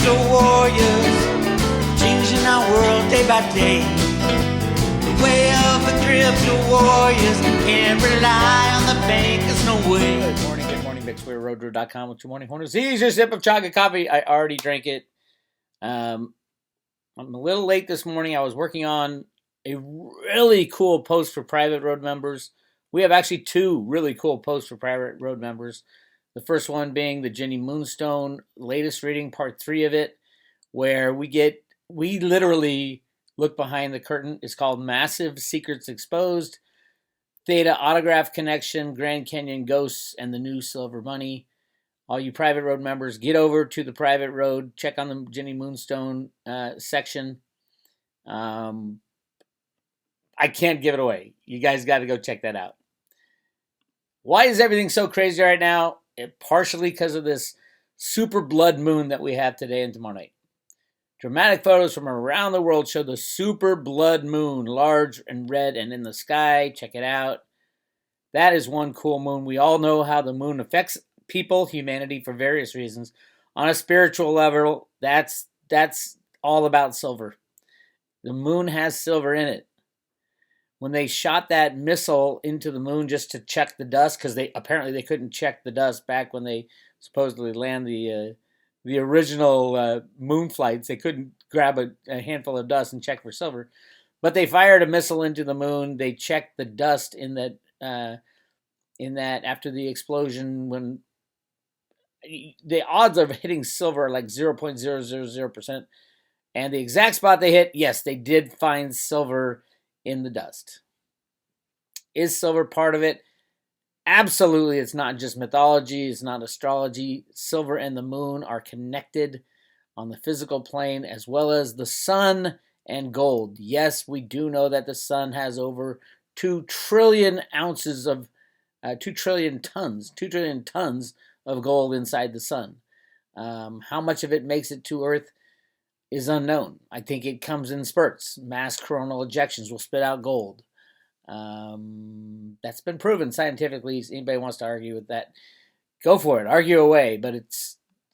are warriors, changing our world day by day. The way of the crypto warriors, can't rely on the bankers, no way. Good morning, Bix Weir, roadroad.com with your morning horns. Here's your sip of chocolate coffee. I already drank it. I'm a little late this morning. I was working on a really cool post for private road members. We have actually two really cool posts for private road members. The first one being the Jenny Moonstone latest reading, part 3 of it, where we literally look behind the curtain. It's called Massive Secrets Exposed, Theta Autograph Connection, Grand Canyon Ghosts, and the New Silver Money. All you private road members, get over to the private road, check on the Jenny Moonstone section. I can't give it away. You guys got to go check that out. Why is everything so crazy right now? Partially because of this super blood moon that we have today and tomorrow night. Dramatic photos from around the world show the super blood moon, large and red and in the sky. Check it out. That is one cool moon. We all know how the moon affects people, humanity, for various reasons. On a spiritual level, that's all about silver. The moon has silver in it. When they shot that missile into the moon just to check the dust, because they couldn't check the dust back when they supposedly land the original moon flights. They couldn't grab a handful of dust and check for silver, but they fired a missile into the moon. They checked the dust in that after the explosion, when the odds of hitting silver are like 0.000%, and the exact spot they hit, yes, they did find silver in the dust. Is silver part of it? Absolutely. It's not just mythology. It's not astrology. Silver and the moon are connected on the physical plane, as well as the sun and gold. Yes, we do know that the sun has over 2 trillion ounces of 2 trillion tons of gold inside the sun. How much of it makes it to Earth is unknown. I think it comes in spurts. Mass coronal ejections will spit out gold. That's been proven scientifically. If anybody wants to argue with that, go for it. Argue away. But it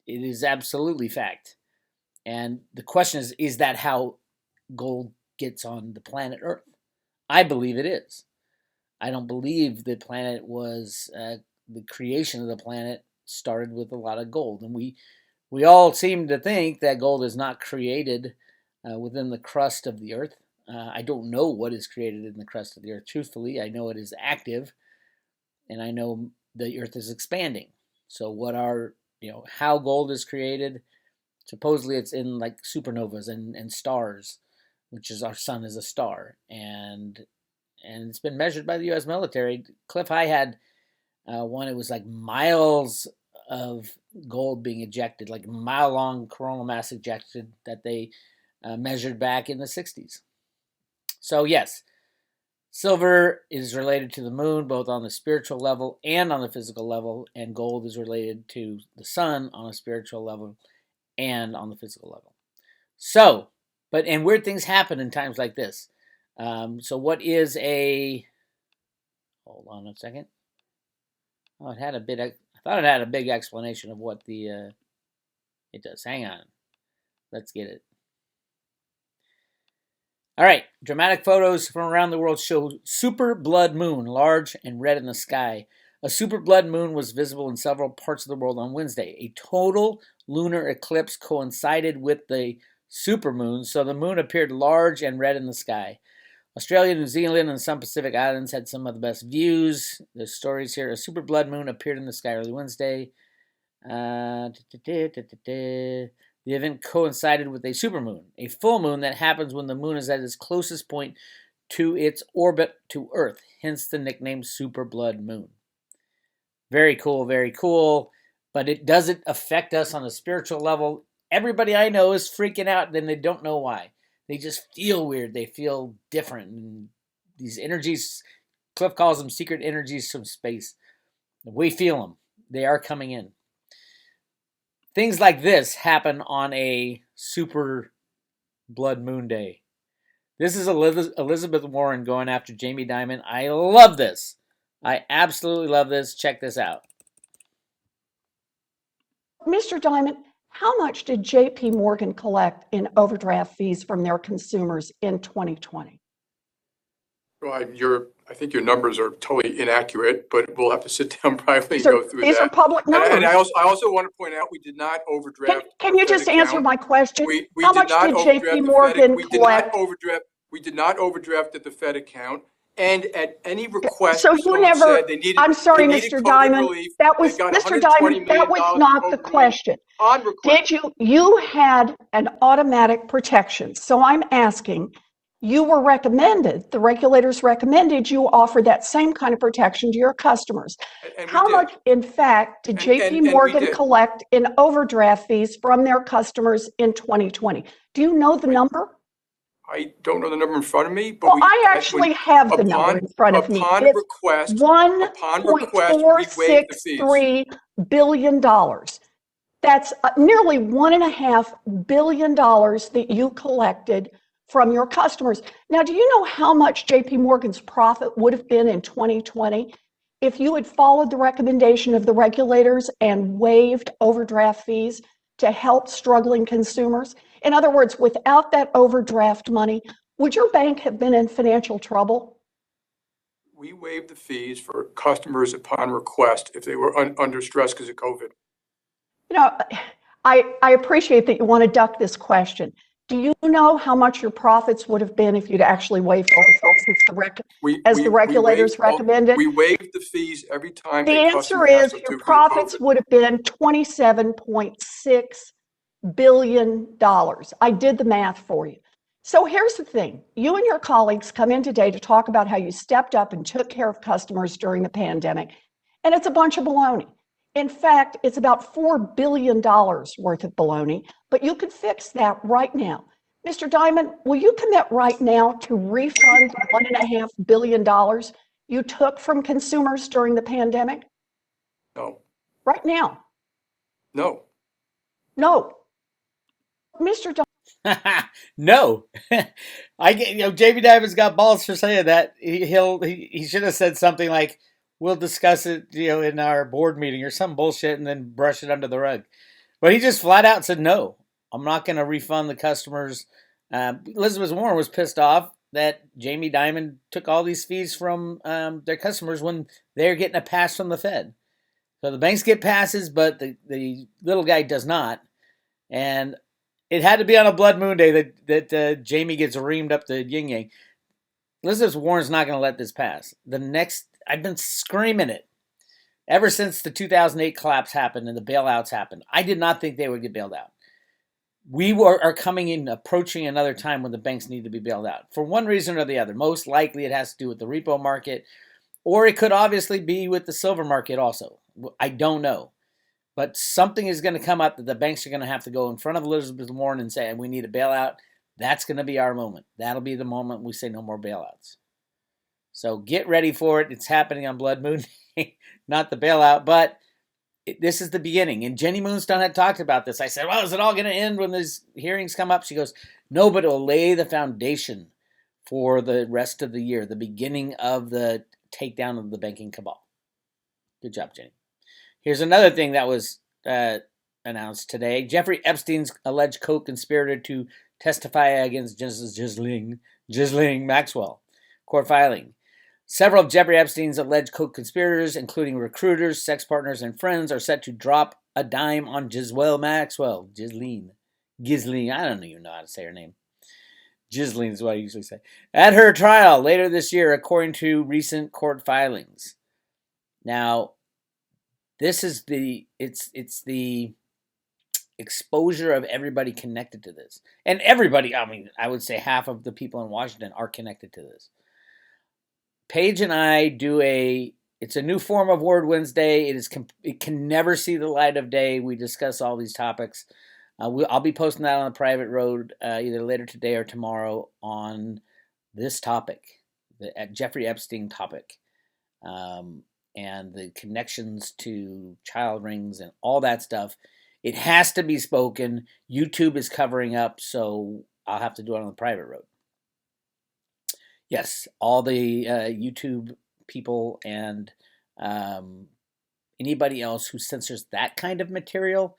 is absolutely fact. And the question is that how gold gets on the planet Earth? I believe it is. I don't believe the planet was, the creation of the planet started with a lot of gold. And we all seem to think that gold is not created within the crust of the Earth. I don't know what is created in the crust of the Earth. Truthfully, I know it is active, and I know the Earth is expanding. So how gold is created? Supposedly it's in like supernovas and stars, which is our sun is a star. And it's been measured by the U.S. military. Cliff High had one, it was like miles of gold being ejected, like mile-long coronal mass ejected that they measured back in the 60s. So yes, silver is related to the moon, both on the spiritual level and on the physical level, and gold is related to the sun on a spiritual level and on the physical level. So, and weird things happen in times like this. So what is hold on a second. Oh, I thought it had a big explanation of what it does. Hang on. Let's get it. All right. Dramatic photos from around the world show super blood moon, large and red in the sky. A super blood moon was visible in several parts of the world on Wednesday. A total lunar eclipse coincided with the supermoon, so the moon appeared large and red in the sky. Australia, New Zealand, and some Pacific islands had some of the best views. There's stories here. A super blood moon appeared in the sky early Wednesday. The event coincided with a supermoon, a full moon that happens when the moon is at its closest point to its orbit to Earth, hence the nickname super blood moon. Very cool, very cool. But it doesn't affect us on a spiritual level. Everybody I know is freaking out, and they don't know why. They just feel weird. They feel different. And these energies, Cliff calls them secret energies from space. We feel them. They are coming in. Things like this happen on a super blood moon day. This is Elizabeth Warren going after Jamie Dimon. I love this. I absolutely love this. Check this out. Mr. Dimon, How much did JP Morgan collect in overdraft fees from their consumers in 2020? Well, I think your numbers are totally inaccurate, but we'll have to sit down privately and These are, go through these are that. public And numbers. I also want to point out we did not overdraft Can our you Fed just answer account. my question? We How did much not did overdraft JP the Fed. Morgan We did not collect? overdraft. We did not overdraft at the Fed account. And at any request, So if you someone never, said they I'm sorry, needed Mr. COVID Diamond, relief, that they was, got Mr. $120 Diamond, that million was not the COVID relief question. on request. You had an automatic protection. So I'm asking, you were recommended, the regulators recommended you offer that same kind of protection to your customers. And we How did. much, in fact, did JP And we Morgan did. collect in overdraft fees from their customers in 2020? Do you know the number? I don't know the number in front of me, but Well, I actually have the number in front of me. upon It's request, we waived the fees. $1.463 billion. That's nearly $1.5 billion that you collected from your customers. Now, do you know how much JP Morgan's profit would have been in 2020 if you had followed the recommendation of the regulators and waived overdraft fees to help struggling consumers? In other words, without that overdraft money, would your bank have been in financial trouble? We waived the fees for customers upon request if they were under stress because of COVID. You know, I appreciate that you want to duck this question. Do you know how much your profits would have been if you'd actually waived all the regulators recommended? We waived the fees every time The a answer customer asked is us your to profits COVID. would have been $27.6 billion. I did the math for you. So here's the thing. You and your colleagues come in today to talk about how you stepped up and took care of customers during the pandemic, and it's a bunch of baloney. In fact, it's about $4 billion worth of baloney, but you could fix that right now. Mr. Diamond, will you commit right now to refund the $1.5 billion you took from consumers during the pandemic? No. Right now. No. No. Mr. Diamond. No. I get, JB Diamond's got balls for saying that. He should have said something like, we'll discuss it, in our board meeting or some bullshit and then brush it under the rug. But he just flat out said, no, I'm not going to refund the customers. Elizabeth Warren was pissed off that Jamie Dimon took all these fees from their customers when they're getting a pass from the Fed. So the banks get passes, but the little guy does not. And it had to be on a blood moon day that Jamie gets reamed up the yin-yang. Elizabeth Warren's not going to let this pass. I've been screaming it ever since the 2008 collapse happened and the bailouts happened. I did not think they would get bailed out. We are approaching another time when the banks need to be bailed out for one reason or the other. Most likely it has to do with the repo market, or it could obviously be with the silver market also. I don't know. But something is going to come up that the banks are going to have to go in front of Elizabeth Warren and say, we need a bailout. That's going to be our moment. That'll be the moment we say no more bailouts. So get ready for it. It's happening on Blood Moon, not the bailout, but this is the beginning. And Jenny Moonstone had talked about this. I said, well, is it all going to end when these hearings come up? She goes, no, but it'll lay the foundation for the rest of the year, the beginning of the takedown of the banking cabal. Good job, Jenny. Here's another thing that was announced today. Jeffrey Epstein's alleged co-conspirator to testify against Ghislaine Maxwell. Court filing. Several of Jeffrey Epstein's alleged co-conspirators, including recruiters, sex partners, and friends, are set to drop a dime on Ghislaine Maxwell. Ghislaine. I don't even know how to say her name. Ghislaine is what I usually say. At her trial later this year, according to recent court filings. Now, this is it's the exposure of everybody connected to this. And everybody, I would say half of the people in Washington are connected to this. Paige and I it's a new form of Word Wednesday. It can never see the light of day. We discuss all these topics. I'll be posting that on the private road either later today or tomorrow on this topic, the Jeffrey Epstein topic. And the connections to child rings and all that stuff. It has to be spoken. YouTube is covering up, so I'll have to do it on the private road. Yes, all the YouTube people and anybody else who censors that kind of material,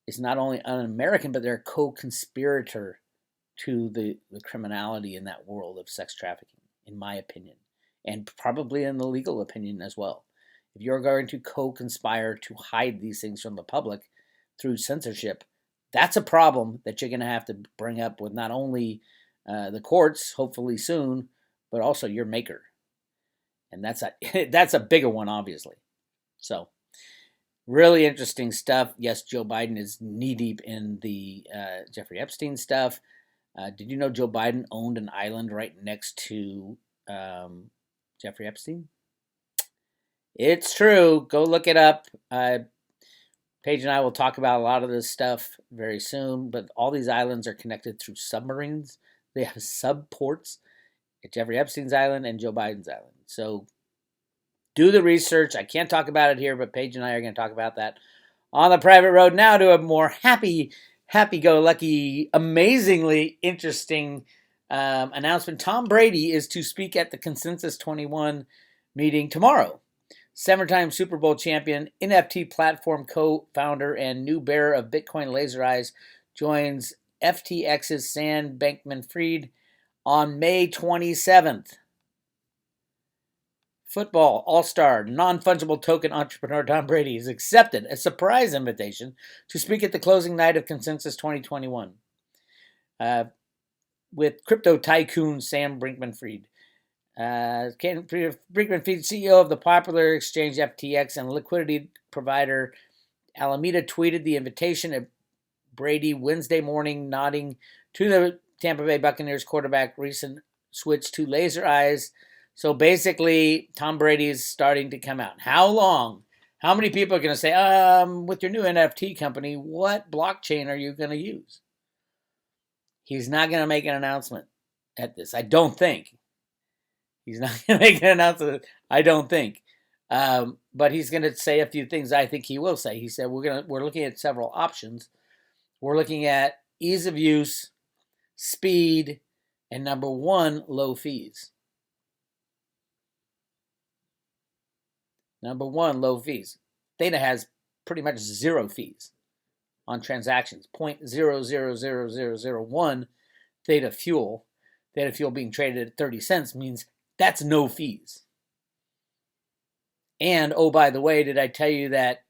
is not only un-American, but they're a co-conspirator to the criminality in that world of sex trafficking, in my opinion, and probably in the legal opinion as well. If you're going to co-conspire to hide these things from the public through censorship, that's a problem that you're going to have to bring up with not only the courts, hopefully soon, but also your maker. And that's a bigger one, obviously. So, really interesting stuff. Yes, Joe Biden is knee-deep in the Jeffrey Epstein stuff. Did you know Joe Biden owned an island right next to Jeffrey Epstein? It's true. Go look it up. Paige and I will talk about a lot of this stuff very soon, but all these islands are connected through submarines. They have subports at Jeffrey Epstein's island and Joe Biden's island. So do the research. I can't talk about it here, but Paige and I are going to talk about that on the private road. Now to a more happy-go-lucky, amazingly interesting announcement. Tom Brady is to speak at the Consensus 21 meeting tomorrow. Seven-time Super Bowl champion, NFT platform co-founder, and new bearer of Bitcoin Laser Eyes joins FTX's Sam Bankman-Fried on May 27th. Football all-star, non-fungible token entrepreneur Tom Brady has accepted a surprise invitation to speak at the closing night of Consensus 2021 with crypto tycoon Sam Bankman-Fried. Bankman-Fried, CEO of the popular exchange FTX and liquidity provider Alameda, tweeted the invitation at Brady Wednesday morning, nodding to the Tampa Bay Buccaneers quarterback recent switch to laser eyes. So basically, Tom Brady is starting to come out. How long? How many people are going to say, with your new NFT company, what blockchain are you going to use? He's not going to make an announcement at this, I don't think. He's not going to make an announcement, I don't think. But he's going to say a few things I think he will say. He said, we're looking at several options. We're looking at ease of use, speed, and number one, low fees. Number one, low fees. Theta has pretty much zero fees on transactions. 0.000001 Theta Fuel. Theta Fuel being traded at 30 cents means that's no fees. And, oh, by the way, did I tell you that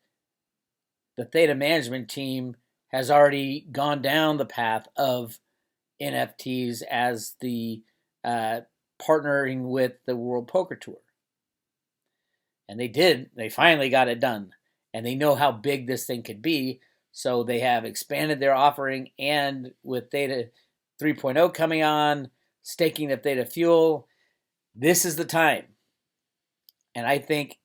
the Theta management team has already gone down the path of NFTs as the partnering with the World Poker Tour. And they did. They finally got it done. And they know how big this thing could be. So they have expanded their offering. And with Theta 3.0 coming on, staking of Theta Fuel, this is the time. And I think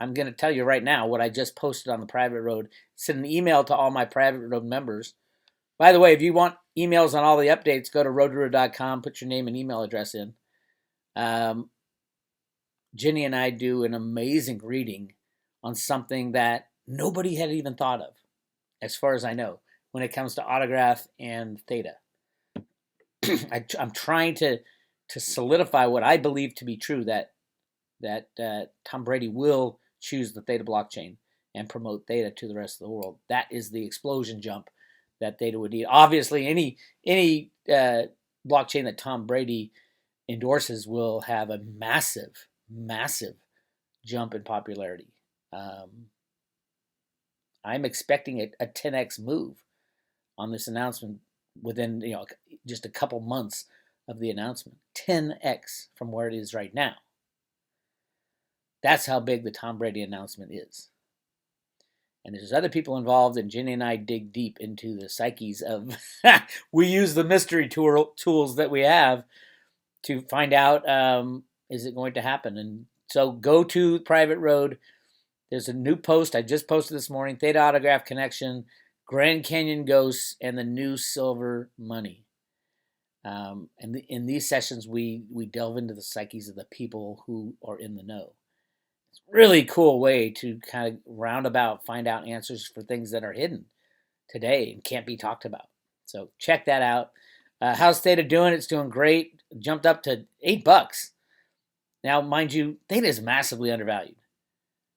I'm going to tell you right now what I just posted on the private road. Send an email to all my private road members. By the way, if you want emails on all the updates, go to roadrunner.com, put your name and email address in. Ginny and I do an amazing reading on something that nobody had even thought of, as far as I know, when it comes to autograph and Theta. I'm trying to solidify what I believe to be true, that Tom Brady will choose the Theta blockchain and promote Theta to the rest of the world. That is the explosion jump that Theta would need. Obviously, any blockchain that Tom Brady endorses will have a massive jump in popularity. I'm expecting a 10x move on this announcement within just a couple months of the announcement. 10x from where it is right now. That's how big the Tom Brady announcement is. And there's other people involved, and Jenny and I dig deep into the psyches of we use the mystery tools that we have to find out, is it going to happen? And so go to Private Road. There's a new post I just posted this morning, Theta Autograph Connection, Grand Canyon Ghosts, and the new Silver Money. And in these sessions, we delve into the psyches of the people who are in the know. It's a really cool way to kind of roundabout find out answers for things that are hidden today and can't be talked about. So check that out. How's Theta doing? It's doing great. Jumped up to $8. Now, mind you, Theta is massively undervalued.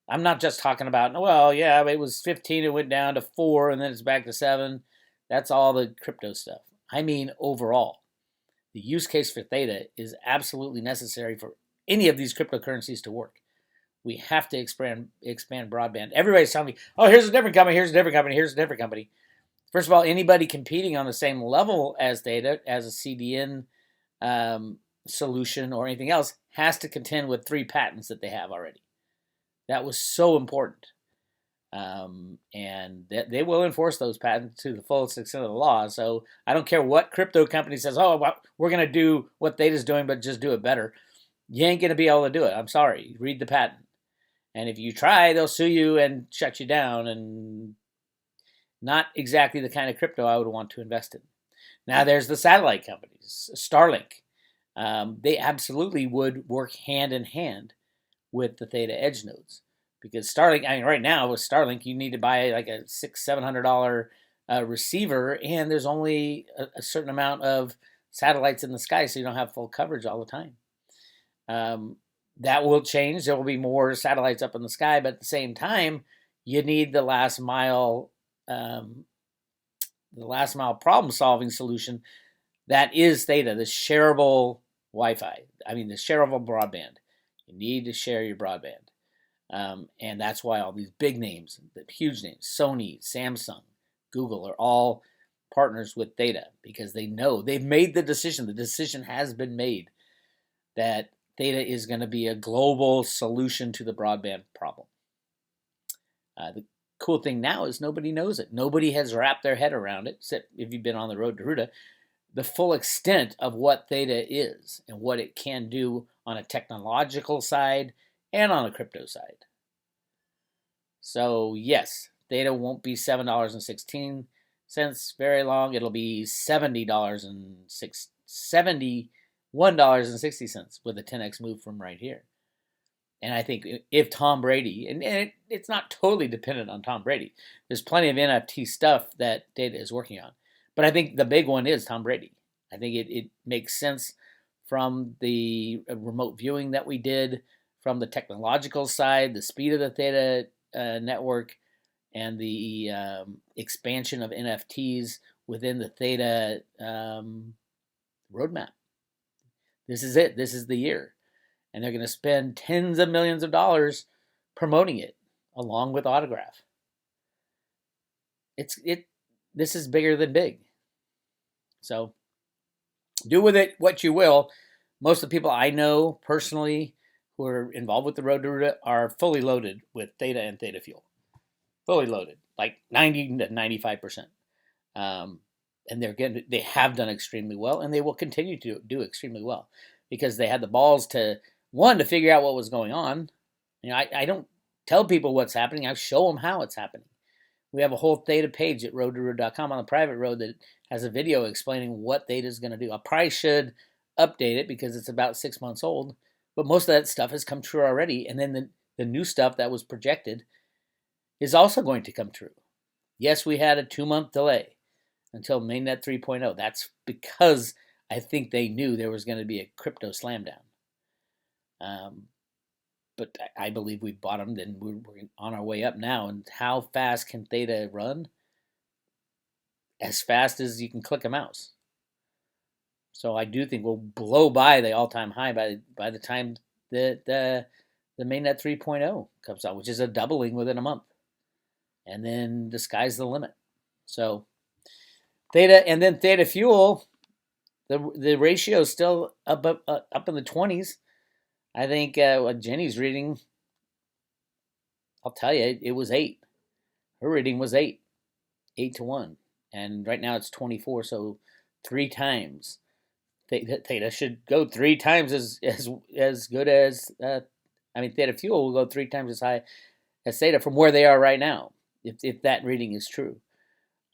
I'm not just talking about, well, yeah, it was 15, it went down to 4, and then it's back to 7. That's all the crypto stuff. I mean, overall, the use case for Theta is absolutely necessary for any of these cryptocurrencies to work. We have to expand broadband. Everybody's telling me, oh, here's a different company, here's a different company, here's a different company. First of all, anybody competing on the same level as Theta, as a CDN solution or anything else, has to contend with 3 patents that they have already. That was so important. And they will enforce those patents to the fullest extent of the law. So I don't care what crypto company says, oh, well, we're going to do what Theta's doing, but just do it better. You ain't going to be able to do it. I'm sorry. Read the patent. And if you try, they'll sue you and shut you down. And not exactly the kind of crypto I would want to invest in. Now there's the satellite companies, Starlink. They absolutely would work hand in hand with the Theta Edge nodes, because Starlink, I mean, right now with Starlink, you need to buy like a $600-700 receiver, and there's only a certain amount of satellites in the sky, so you don't have full coverage all the time. That will change. There will be more satellites up in the sky, but at the same time, you need the last mile problem solving solution that is Theta, the shareable Wi-Fi. I mean, the shareable broadband. You need to share your broadband. And that's why all these big names, the huge names, Sony, Samsung, Google, are all partners with Theta, because they know they've made the decision. The decision has been made that Theta is going to be a global solution to the broadband problem. The cool thing now is nobody knows it. Nobody has wrapped their head around it, except if you've been on the road to Ruta, the full extent of what Theta is and what it can do on a technological side and on a crypto side. So yes, Theta won't be $7.16 very long. It'll be $71.60 with a 10x move from right here. And I think if Tom Brady, and it's not totally dependent on Tom Brady, there's plenty of NFT stuff that Theta is working on. But I think the big one is Tom Brady. I think it makes sense from the remote viewing that we did, from the technological side, the speed of the Theta network, and the expansion of NFTs within the Theta roadmap. This is it. This is the year. And they're going to spend tens of millions of dollars promoting it, along with Autograph. This is bigger than big. So do with it what you will. Most of the people I know personally who are involved with the Road to Ruta are fully loaded with Theta and Theta Fuel. Fully loaded, like 90 to 95%. And they have done extremely well, and they will continue to do extremely well, because they had the balls to figure out what was going on. You know, I don't tell people what's happening. I show them how it's happening. We have a whole Theta page at roadtoroot.com on the private road that has a video explaining what Theta is going to do. I probably should update it because it's about 6 months old, but most of that stuff has come true already. And then the new stuff that was projected is also going to come true. Yes, we had a 2-month delay until mainnet 3.0. That's because I think they knew there was going to be a crypto slam down. But I believe we bottomed and we're on our way up now. And how fast can Theta run? As fast as you can click a mouse. So I do think we'll blow by the all-time high by the time that the mainnet 3.0 comes out, which is a doubling within a month. And then the sky's the limit. So Theta, and then Theta Fuel, the ratio is still up in the 20s. I think what Jenny's reading, I'll tell you, it was 8. Her reading was 8 to 1. And right now it's 24, so 3 times. Theta should go 3 times as good as, Theta Fuel will go 3 times as high as Theta from where they are right now, if that reading is true.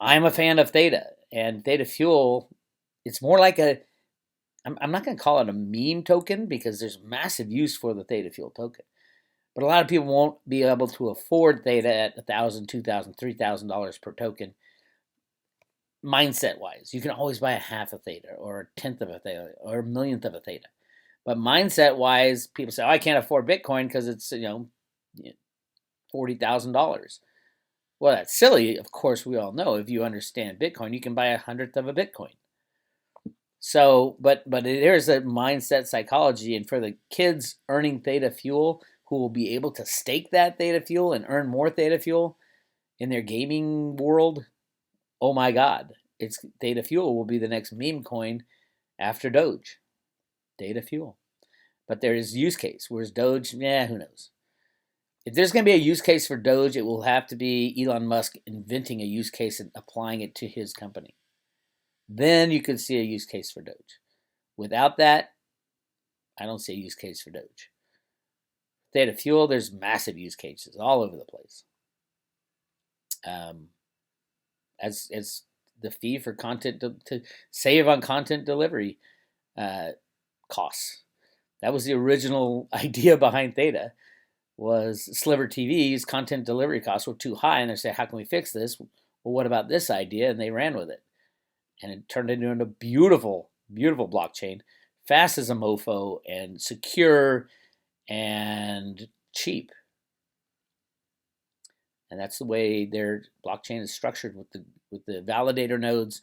I'm a fan of Theta, and Theta Fuel, it's more like I'm not going to call it a meme token, because there's massive use for the Theta Fuel token. But a lot of people won't be able to afford Theta at $1,000, $2,000, $3,000 per token. Mindset-wise, you can always buy a half a Theta, or a tenth of a Theta, or a millionth of a Theta. But mindset-wise, people say, "Oh, I can't afford Bitcoin because it's $40,000. Well, that's silly. Of course, we all know if you understand Bitcoin, you can buy 1/100th of a Bitcoin. So, but there's a mindset psychology, and for the kids earning Theta Fuel who will be able to stake that Theta Fuel and earn more Theta Fuel in their gaming world, oh my God, it's Theta Fuel will be the next meme coin after Doge. Theta Fuel. But there is use case. Whereas Doge, who knows? If there's going to be a use case for Doge, it will have to be Elon Musk inventing a use case and applying it to his company. Then you could see a use case for Doge. Without that, I don't see a use case for Doge. Theta Fuel, there's massive use cases all over the place. As the fee for content to save on content delivery costs. That was the original idea behind Theta. Was Sliver TV's content delivery costs were too high, and they said, how can we fix this? Well, what about this idea? And they ran with it. And it turned into a beautiful, beautiful blockchain, fast as a mofo, and secure and cheap. And that's the way their blockchain is structured, with the validator nodes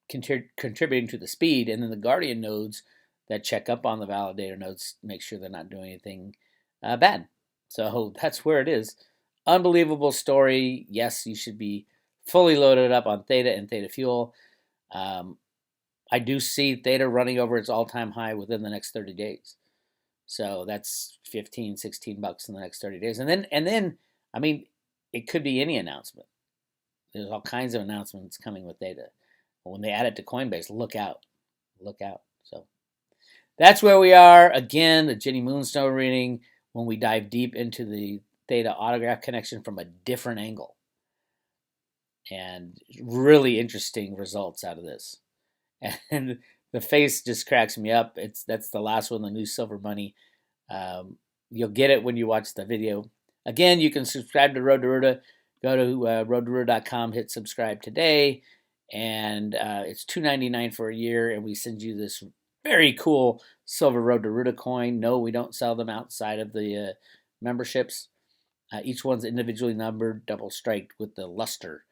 contributing to the speed, and then the guardian nodes that check up on the validator nodes, make sure they're not doing anything bad. So that's where it is. Unbelievable story. Yes, you should be fully loaded up on Theta and Theta Fuel. I do see Theta running over its all-time high within the next 30 days. So that's $15, $16 in the next 30 days. And then, I mean, it could be any announcement. There's all kinds of announcements coming with Theta. But when they add it to Coinbase, look out. Look out. So that's where we are. Again, the Jenny Moonstone reading, when we dive deep into the Theta autograph connection from a different angle. And really interesting results out of this. And the face just cracks me up. That's the last one, the new silver money. You'll get it when you watch the video. Again, you can subscribe to Road to Ruta. Go to roadtoruta.com, hit subscribe today. And it's $2.99 for a year. And we send you this very cool silver Road to Ruta coin. No, we don't sell them outside of the memberships. Each one's individually numbered, double striped with the luster.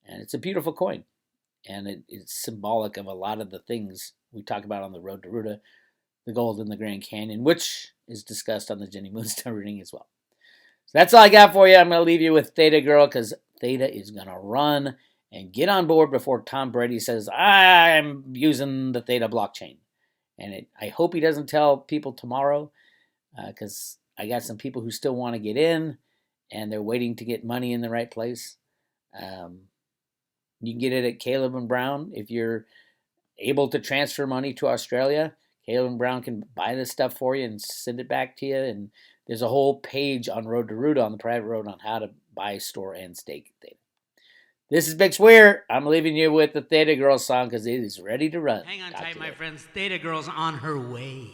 And it's a beautiful coin. And it's symbolic of a lot of the things we talk about on the Road to Ruta, the gold in the Grand Canyon, which is discussed on the Jenny Moonstone reading as well. So that's all I got for you. I'm going to leave you with Theta Girl, because Theta is going to run and get on board before Tom Brady says, I'm using the Theta blockchain. And I hope he doesn't tell people tomorrow, because I got some people who still want to get in, and they're waiting to get money in the right place. You can get it at Caleb and Brown. If you're able to transfer money to Australia, Caleb and Brown can buy this stuff for you and send it back to you. And there's a whole page on Road to Ruta, on the private road, on how to buy, store, and stake Theta. This is Bix Weir. I'm leaving you with the Theta Girl song, because it is ready to run. Hang on tight, my friends. Theta Girl's on her way.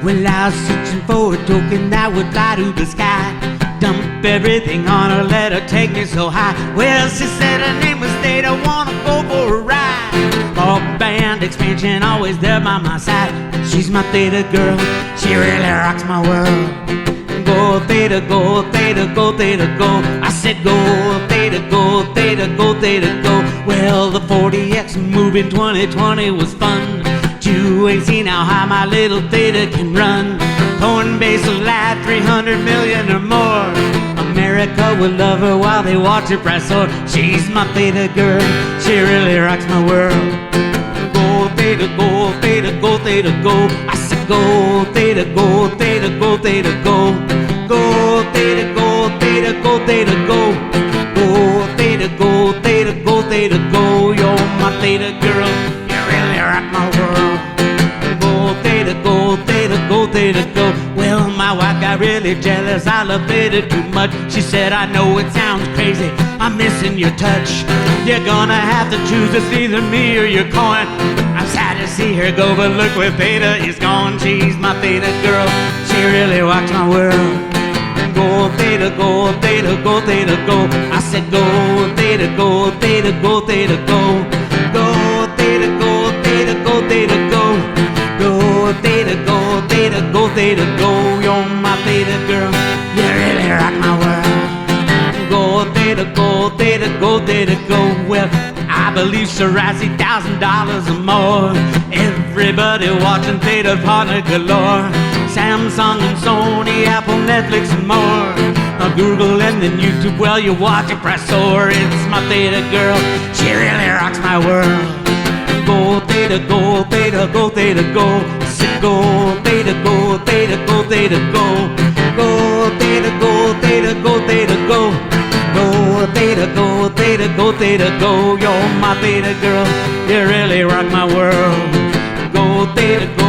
Well, I was searching for a token that would fly to the sky. Dump everything on her, let her take me so high. Well, she said her name was Theta, wanna go for a ride. All band expansion, always there by my side. She's my Theta girl, she really rocks my world. Go Theta, go Theta, go Theta, go. I said go Theta, go Theta, go Theta, go. Well, the 40X move in 2020 was fun. You ain't seen how high my little Theta can run. Coinbase will add 300 million or more. America will love her while they watch her price soar. She's my Theta girl, she really rocks my world. Go Theta, go Theta, go Theta, go. I said go Theta, go Theta, go Theta, go. Go Theta, go Theta, go Theta, go. Go Theta, go Theta, go Theta, go. You're my Theta girl, you really rock my world. Go Theta, go Theta, go Theta, go. Well, my wife got really jealous, I love Theta too much. She said, I know it sounds crazy, I'm missing your touch. You're gonna have to choose, it's either me or your coin. I I'm sad to see her go, but look where Theta is gone. She's my Theta girl. She really rocks my world. Go Theta, go Theta, go Theta, go. I said go Theta, go Theta, go Theta, go. Go Theta, go Theta, go Theta, go. Go Theta, go Theta, go Theta, go. You're my Theta girl. You really rock my world. Go Theta, go Theta, go Theta, go. Well, I believe she'll rise $1,000 or more. Everybody watching Theta partner galore. Samsung and Sony, Apple, Netflix and more. Google and then YouTube, well you watch it, press soar. It's my Theta girl, she really rocks my world. Go Theta, go Theta, go Theta, go. Sit go Theta, go Theta, go Theta, go. Go Theta, go Theta, go Theta, go. Go Theta, go Theta, go Theta, go. You're my Theta girl, you really rock my world. Go Theta, go